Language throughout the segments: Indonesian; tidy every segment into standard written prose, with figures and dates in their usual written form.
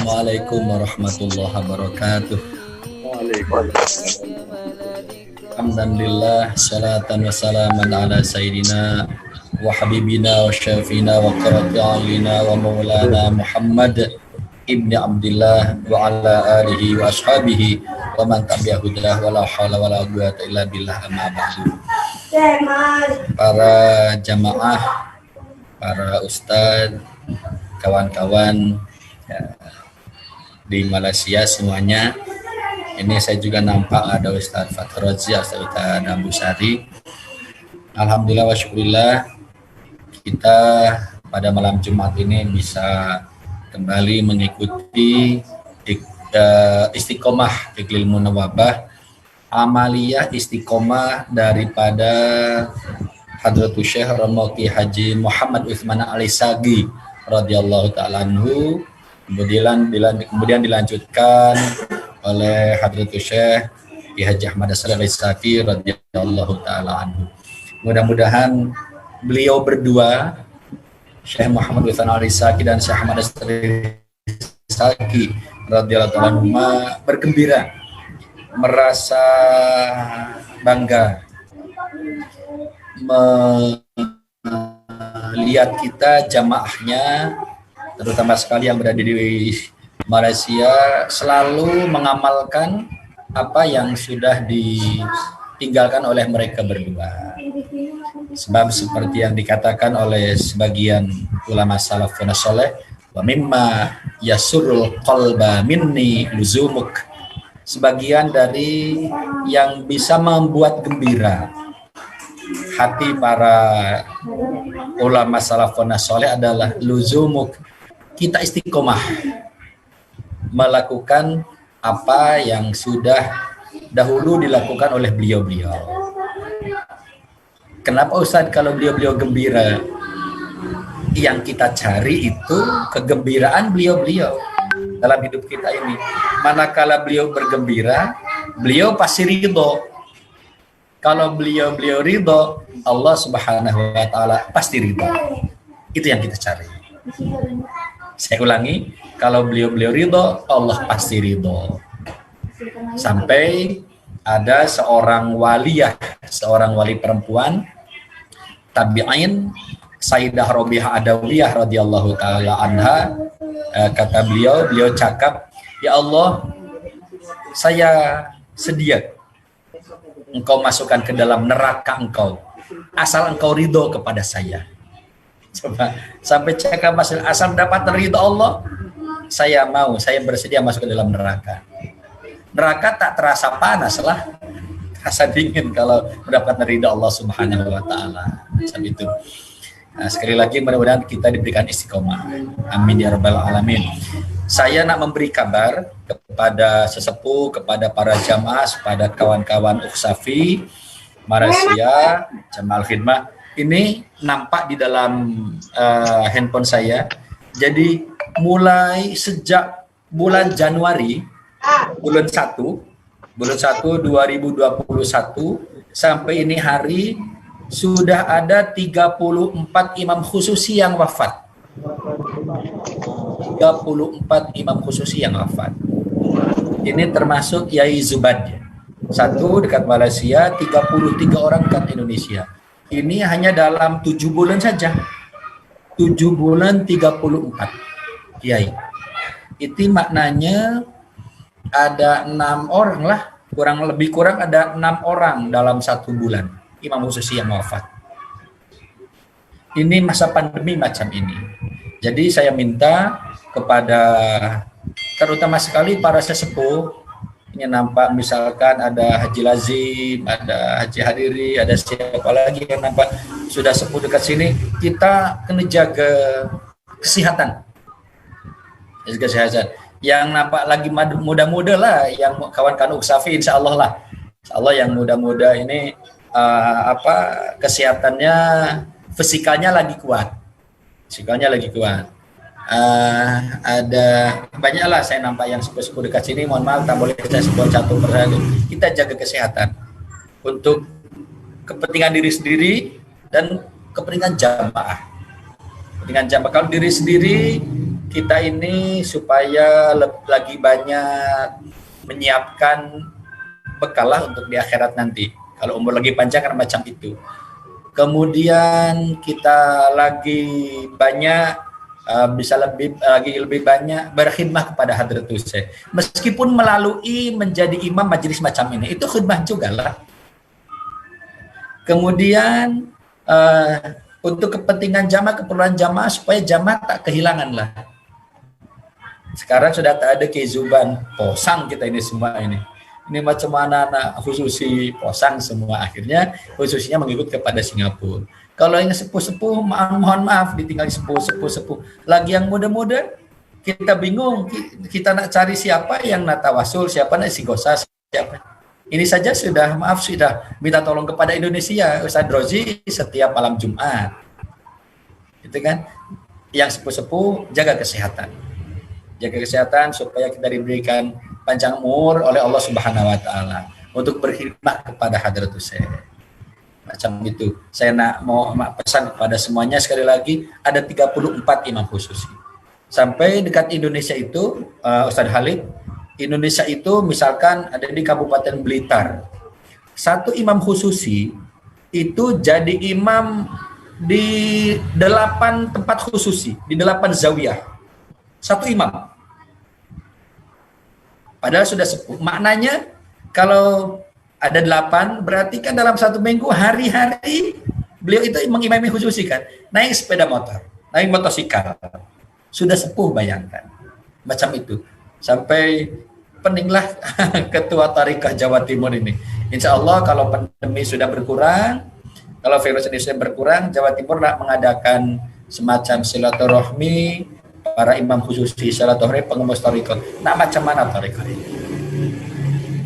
Assalamualaikum warahmatullahi wabarakatuh. Alhamdulillah, salatan wa salaman ala sayyidina wa habibina wa syafina wa qurrati a'yunina wa maulana Muhammad ibni Abdillah wa ala alihi wa ashabihi wa man tabi'ahu hudah wa la haula wa la quwwata illa billah, amma ba'du. Para jamaah, para ustadz, kawan-kawan ya, di Malaysia semuanya. Ini saya juga nampak ada Ustadz Fathur Razi, Ustadz Abu Sari. Alhamdulillah wa syukurillah, kita pada malam Jumat ini bisa kembali mengikuti istiqomah Iqlil Munawwabah, amaliyah istiqomah daripada Hadratus Syekh Romo Ki Haji Muhammad Utsman Al-Sagi radhiyallahu ta'ala anhu, kemudian dilanjutkan oleh Hadratus Syekh Ki Haji Ahmad Al-Sagi radhiyallahu ta'ala anhu. Mudah-mudahan beliau berdua, Syekh Muhammad Utsman Al-Sagi dan Syekh Ahmad Al-Sagi radhiyallahu ta'ala anhu bergembira, merasa bangga melihat kita jamaahnya, terutama sekali yang berada di Malaysia, selalu mengamalkan apa yang sudah ditinggalkan oleh mereka berdua. Sebab seperti yang dikatakan oleh sebagian ulama salafun saleh, wa mimma yasurul qalba minni luzumuk, sebagian dari yang bisa membuat gembira hati para ulama salafun saleh adalah luzumuk, kita istiqomah melakukan apa yang sudah dahulu dilakukan oleh beliau-beliau. Kenapa Ustadz kalau beliau-beliau gembira? Yang kita cari itu kegembiraan beliau-beliau dalam hidup kita ini. Manakala beliau bergembira, beliau pasti ridho. Kalau beliau-beliau ridho, Allah Subhanahu wa ta'ala pasti ridho. Itu yang kita cari. Saya ulangi, kalau beliau-beliau ridho, Allah pasti ridho. Sampai ada seorang waliyah, seorang wali perempuan, tabi'in, Sayyidah Rabi'ah Adawiyah radhiyallahu ta'ala anha, kata beliau cakap, ya Allah, saya sedia Engkau masukkan ke dalam neraka Engkau, asal Engkau ridho kepada saya. Coba, sampai cakap asal dapat ridho Allah, saya mau, saya bersedia masuk ke dalam neraka. Neraka tak terasa panas lah, terasa dingin kalau mendapat ridho Allah Subhanahu wa ta'ala. Sebab itu, nah, sekali lagi mudah-mudahan kita diberikan istiqomah. Amin ya rabbal alamin. Saya nak memberi kabar kepada sesepuh, kepada para jamaah, kepada kawan-kawan Uksafi Malaysia, Jamaah Khidmah. Ini nampak di dalam handphone saya. Jadi mulai sejak bulan Januari, bulan 1 2021 sampai ini hari sudah ada 34 imam khususi yang wafat. 34 imam khususi yang wafat. Ini termasuk Yai Zubad, satu dekat Malaysia, 33 orang dekat Indonesia. Ini hanya dalam 7 bulan saja. 7 bulan 34 Yai. Itu maknanya ada 6 orang lah, kurang ada 6 orang dalam 1 bulan imam khususi yang wafat. Ini masa pandemi macam ini. Jadi saya minta kepada terutama sekali para sesepuh, ini nampak misalkan ada Haji Lazim, ada Haji Hadiri, ada siapa lagi yang nampak sudah sepuh dekat sini, kita kena jaga kesehatan. Yang nampak lagi muda-muda lah, yang kawan-kawan Uksafi, insya Allah lah. Insya Allah yang muda-muda ini kesehatannya, fisikalnya lagi kuat. Ada banyaklah saya nampak yang sepuh-sepuh dekat sini. Mohon maaf, tak boleh saya sebut satu persatu. Kita jaga kesehatan untuk kepentingan diri sendiri dan kepentingan jamaah. Kalau diri sendiri kita ini supaya lagi banyak menyiapkan bekal lah untuk di akhirat nanti. Kalau umur lagi panjang kan macam itu. Kemudian kita lagi banyak bisa lebih banyak berkhidmah kepada Hadratus Syekh. Meskipun melalui menjadi imam majelis macam ini, itu khidmah juga lah. Kemudian untuk kepentingan jamaah, keperluan jamaah supaya jamaah tak kehilangan lah. Sekarang sudah tak ada kezuban, posang kita ini semua ini. Ini macam mana anak khususi posang semua, akhirnya khususnya mengikut kepada Singapura. Kalau yang sepuh-sepuh, mohon maaf ditinggal sepuh-sepuh. Lagi yang muda-muda, kita bingung, kita nak cari siapa yang nak tawasul, siapa nak istighosah, siapa. Ini saja sudah minta tolong kepada Indonesia, Ustaz Rozi setiap malam Jumat. Itu kan, yang sepuh-sepuh jaga kesehatan. Jaga kesehatan supaya kita diberikan panjang umur oleh Allah Subhanahu wa taala untuk berkhidmat kepada Hadratus Syekh. Macam itu. Saya mau pesan kepada semuanya sekali lagi, ada 34 imam khususi. Sampai dekat Indonesia itu, Ustadz Halid, Indonesia itu misalkan ada di Kabupaten Blitar. Satu imam khususi itu jadi imam di 8 tempat khususi, di 8 zawiyah. Satu imam. Padahal sudah sepuh. Maknanya kalau ada 8, berarti kan dalam 1 minggu hari-hari beliau itu mengimami khususi kan. Naik sepeda motor, naik motosikal. Sudah sepuh, bayangkan. Macam itu. Sampai peninglah ketua Tariqah Jawa Timur ini. Insya Allah kalau pandemi sudah berkurang, kalau virus ini sudah berkurang, Jawa Timur nak mengadakan semacam silaturahmi para imam khusus di silaturahmi pengurus Tariqah. Nah, macam mana Tariqah ini?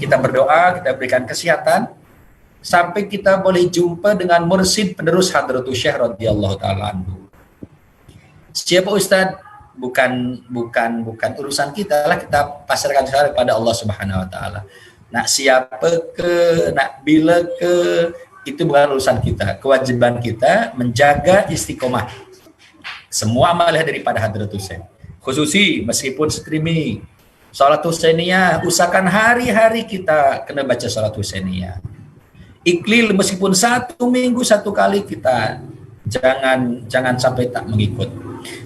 Kita berdoa, kita berikan kesehatan sampai kita boleh jumpa dengan mursyid penerus Hadratus Syekh radhiyallahu taala anhu. Siapa Ustaz? Bukan urusan kita lah, kita pasrahkan kepada Allah Subhanahu wa taala. Nak siapa ke, nak bila ke, itu bukan urusan kita. Kewajiban kita menjaga istiqomah. Semua amalah daripada Hadratus Syekh. Khususi meskipun streaming, salat Husainiyah, usahakan hari-hari kita kena baca salat Husainiyah. Iklil meskipun 1 minggu 1 kali kita jangan sampai tak mengikut.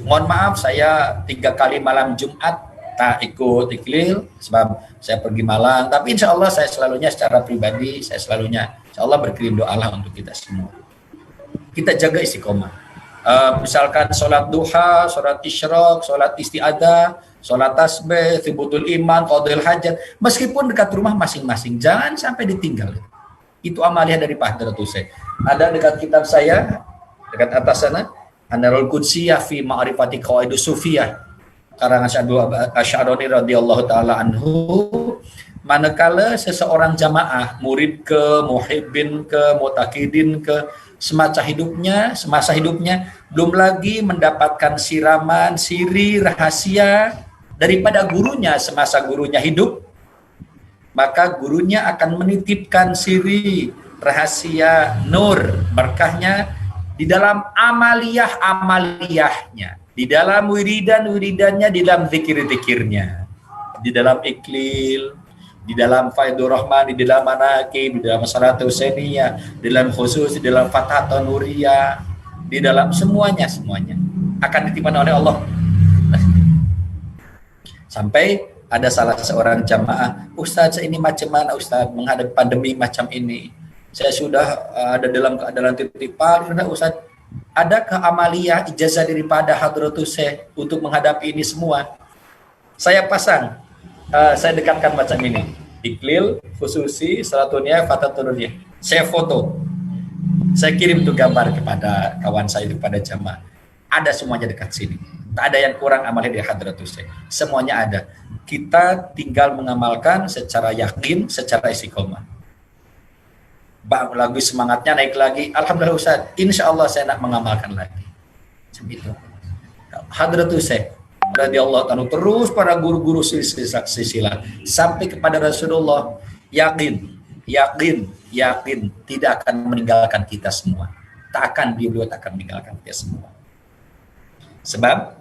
Mohon maaf saya 3 kali malam Jumat tak ikut iklil sebab saya pergi Malang, tapi insya Allah saya selalunya secara pribadi, insya Allah berkirim doalah untuk kita semua. Kita jaga istiqomah. Misalkan sholat duha, sholat isyraq, sholat istiadah, sholat tasbih, thibutul iman, qadil hajat, meskipun dekat rumah masing-masing, jangan sampai ditinggal. Itu amaliah dari Pak Hadratus Syekh. Ada dekat kitab saya, dekat atas sana, An-Narul Qudsiyah fi Ma'rifati Qawaidus Sufiyah, karangan Asy'arani radhiyallahu taala anhu. Manakala seseorang jamaah, murid ke, muhibbin ke, mutakidin ke, semasa hidupnya belum lagi mendapatkan siraman, siri, rahasia daripada gurunya semasa gurunya hidup, maka gurunya akan menitipkan siri, rahasia, nur, berkahnya di dalam amaliyahnya, di dalam wiridannya, di dalam zikir-zikirnya, di dalam iklil, di dalam Faidur Rahman, di dalam Manaqib, di dalam Salat Husainiyah, di dalam khusus, di dalam Fathatun Nuriyah, di dalam semuanya akan dititipkan oleh Allah. Sampai ada salah seorang jamaah, Ustaz ini macam mana Ustaz menghadapi pandemi macam ini? Saya sudah ada dalam keadaan titipan, Ustaz, adakah amaliyah ijazah daripada Hadratus Syekh untuk menghadapi ini semua? Saya pasang, saya dekatkan macam ini, iklil, khususi, salatuniyah, fatatuniyah. Saya foto, saya kirim tuh gambar kepada kawan saya, kepada jamaah. Ada semuanya dekat sini. Tak ada yang kurang amalnya dari Hadratus Syekh. Semuanya ada. Kita tinggal mengamalkan secara yakin, secara istiqomah. Lagu semangatnya naik lagi. Alhamdulillah Ustaz, insya Allah saya nak mengamalkan lagi. Seperti itu. Hadratus Syekh radhiyallahu anhu terus para guru-guru silsilah sampai kepada Rasulullah, yakin tidak akan meninggalkan kita semua. Beliau tak akan meninggalkan kita semua. Sebab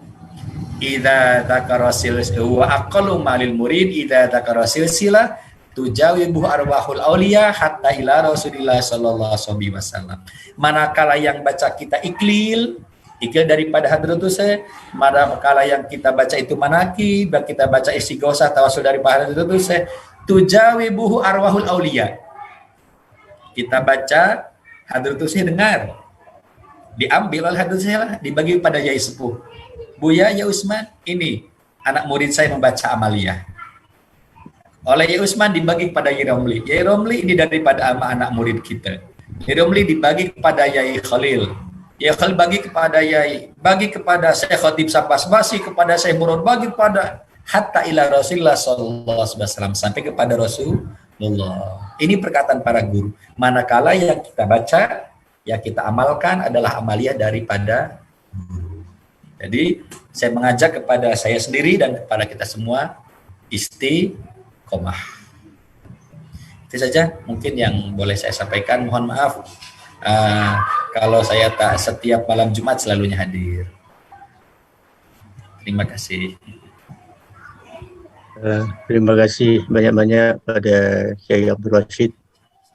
idza dzakarasil wa aqallu malil murid idza dzakarasil sila tujawibu arwahul auliya hatta ila Rasulillah sallallahu alaihi wasallam. Manakala yang baca kita iklil daripada hadratus saya, manakala yang kita baca itu manaki, kita baca istighosah tawasul daripada hadratus saya, tujawibu arwahul auliya. Kita baca hadratus saya dengar, diambil oleh hadratus saya, dibagi pada yai sepuh. Buya ya Usman, ini anak murid saya membaca amaliyah. Oleh Yai Usman dibagi kepada Yai Romli. Yai Romli ini daripada anak murid kita. Yai Romli dibagi kepada Yai Khalil. Yai Khalil bagi kepada Syekh Khatib Sabas, bagi kepada Syekh Murad, bagi kepada hatta ila Rasulullah sallallahu alaihi wasallam, sampai kepada Rasulullah. Ini perkataan para guru. Manakala yang kita baca, yang kita amalkan adalah amaliyah daripada guru. Jadi saya mengajak kepada saya sendiri dan kepada kita semua istiqomah. Itu saja mungkin yang boleh saya sampaikan. Mohon maaf kalau saya tak setiap malam Jumat selalunya hadir. Terima kasih. Terima kasih banyak-banyak pada Syekh Abdul Rashid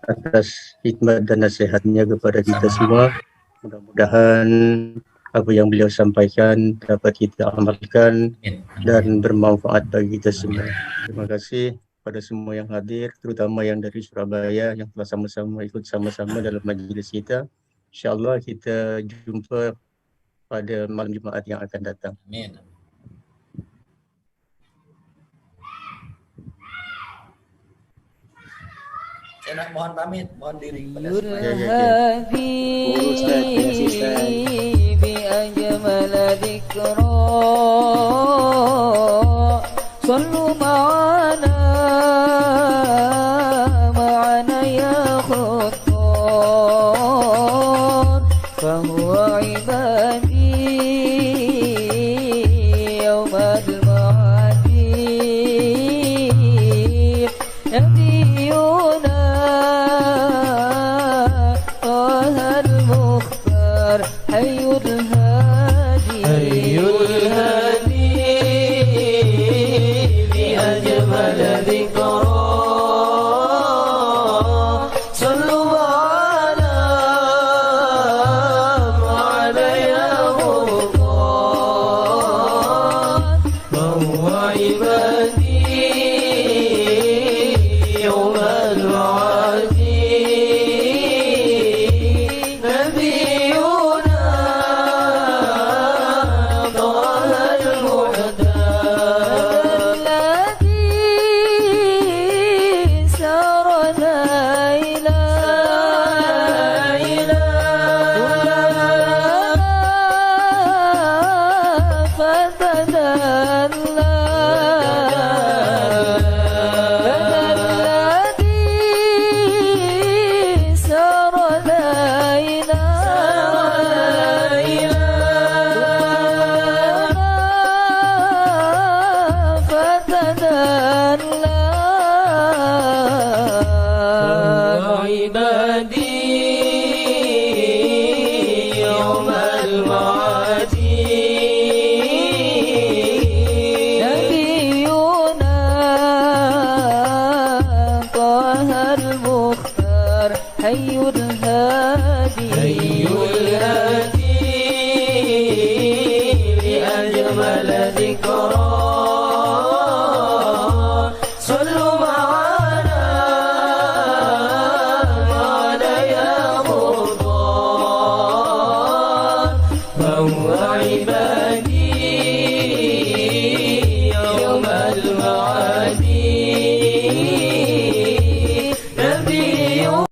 atas hikmat dan nasihatnya kepada kita semua. Mudah-mudahan apa yang beliau sampaikan dapat kita amalkan dan bermanfaat bagi kita semua. Terima kasih pada semua yang hadir, terutama yang dari Surabaya yang telah sama-sama ikut sama-sama dalam majlis kita. InsyaAllah kita jumpa pada malam Jumaat yang akan datang. Amin. Saya nak mohon pamit, mohon diri kepada وهو عباد